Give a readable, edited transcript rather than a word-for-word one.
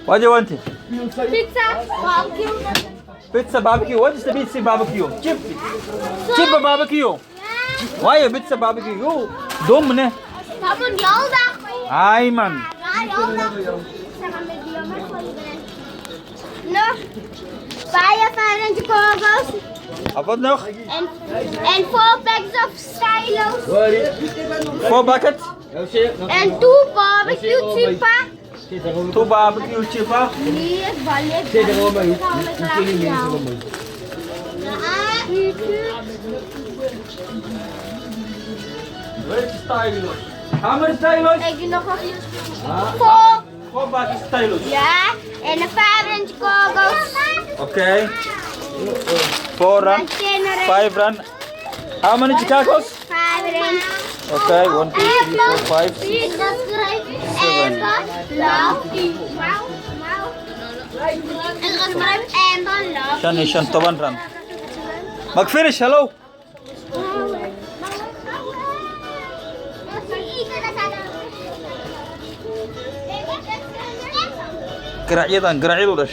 What do you want? Pizza, barbecue. Pizza barbecue. What is the pizza barbecue? Chip. Chip barbecue. Why pizza barbecue? You dom ne? Tamam yolda. Ay man. Ja, yolda. Zeg maar met die jongen van je bent. Nog. Firefighters kogels. Wat nog? En 4 packs of stylos. 4 buckets. En 2 barbecue chipa. 2 barbecue chippa. Nee, balik. Where is stylos? How many stylos? Ik doe nog wat. 4 buckets stylos. Ja, en een 5 kogels. Okay. 4 run. 5 run. How many Chicagos? 5 Okay, 1, 2, 3, 4, 5, 6. 7. Shan is shan 7 run. Mag-finish, hello. Gerak je dan, gerak je dus.